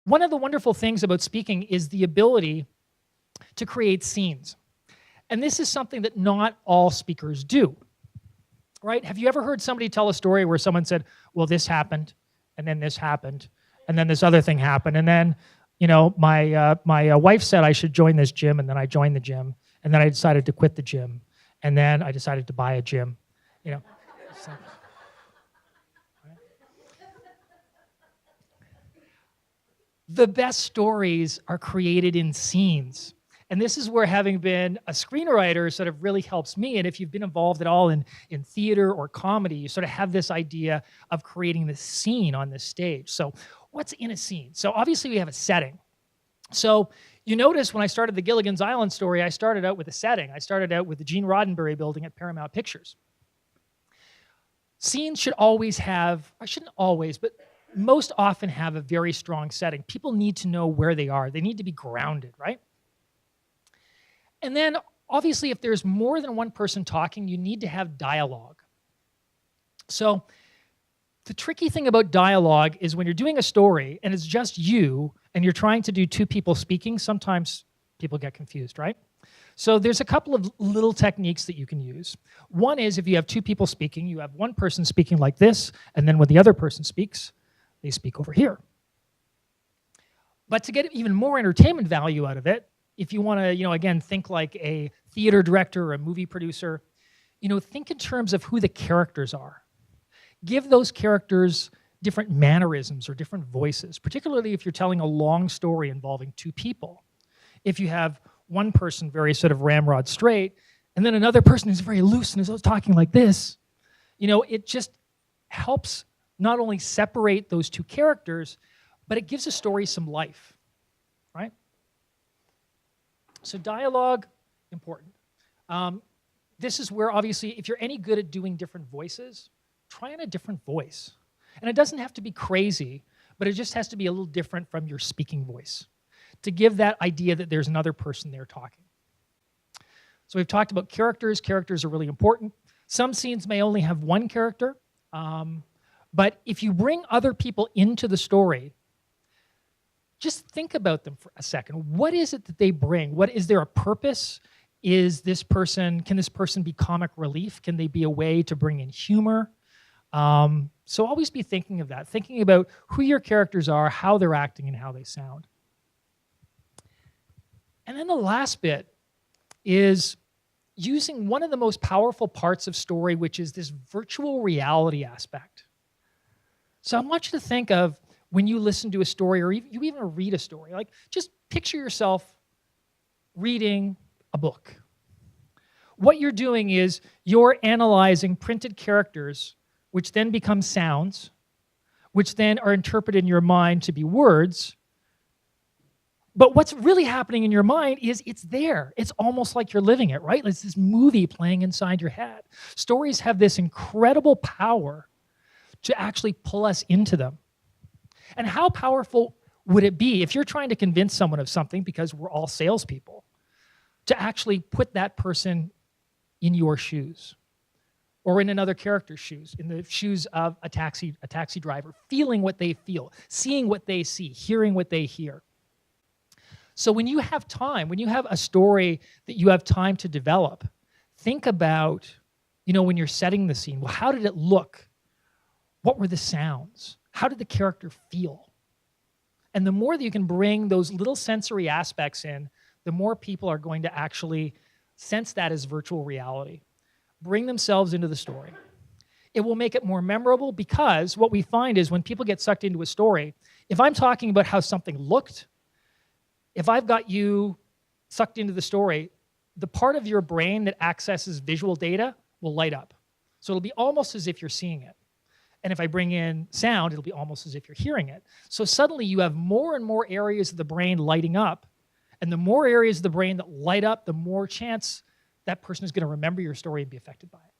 One of the wonderful things about speaking is the ability to create scenes. And this is something that not all speakers do, right? Have you ever heard somebody tell a story where someone said, well, this happened, and then this happened, and then this other thing happened, and then, my wife said I should join this gym, and then I joined the gym, and then I decided to quit the gym, and then I decided to buy a gym, So, right? The best stories are created in scenes. And this is where having been a screenwriter sort of really helps me. And if you've been involved at all in theater or comedy, you sort of have this idea of creating this scene on this stage. So what's in a scene? So obviously we have a setting. So you notice when I started the Gilligan's Island story, I started out with a setting. I started out with the Gene Roddenberry building at Paramount Pictures. Scenes should always have, I shouldn't always, but most often have a very strong setting. People need to know where they are. They need to be grounded, right? And then, obviously, if there's more than one person talking, you need to have dialogue. So the tricky thing about dialogue is when you're doing a story and it's just you and you're trying to do two people speaking, sometimes people get confused, right? So there's a couple of little techniques that you can use. One is if you have two people speaking, you have one person speaking like this, and then when the other person speaks, they speak over here. But to get even more entertainment value out of it, if you want to, again, think like a theater director or a movie producer, think in terms of who the characters are. Give those characters different mannerisms or different voices, particularly if you're telling a long story involving two people. If you have one person very sort of ramrod straight, and then another person who's very loose and is talking like this, it just helps not only separate those two characters, but it gives a story some life, right? So dialogue, important. This is where, obviously, if you're any good at doing different voices, try on a different voice. And it doesn't have to be crazy, but it just has to be a little different from your speaking voice to give that idea that there's another person there talking. So we've talked about characters. Characters are really important. Some scenes may only have one character, but if you bring other people into the story, just think about them for a second. What is it that they bring? Is there a purpose? Can this person be comic relief? Can they be a way to bring in humor? So always be thinking of that, thinking about who your characters are, how they're acting, and how they sound. And then the last bit is using one of the most powerful parts of story, which is this virtual reality aspect. So I want you to think of when you listen to a story or you even read a story, like just picture yourself reading a book. What you're doing is you're analyzing printed characters, which then become sounds, which then are interpreted in your mind to be words. But what's really happening in your mind is it's there. It's almost like you're living it, right? It's this movie playing inside your head. Stories have this incredible power to actually pull us into them. And how powerful would it be if you're trying to convince someone of something, because we're all salespeople, to actually put that person in your shoes or in another character's shoes, in the shoes of a taxi driver, feeling what they feel, seeing what they see, hearing what they hear. So when you have time, when you have a story that you have time to develop, think about, when you're setting the scene, well, how did it look? What were the sounds? How did the character feel? And the more that you can bring those little sensory aspects in, the more people are going to actually sense that as virtual reality, bring themselves into the story. It will make it more memorable because what we find is when people get sucked into a story, if I'm talking about how something looked, if I've got you sucked into the story, the part of your brain that accesses visual data will light up. So it'll be almost as if you're seeing it. And if I bring in sound, it'll be almost as if you're hearing it. So suddenly you have more and more areas of the brain lighting up. And the more areas of the brain that light up, the more chance that person is going to remember your story and be affected by it.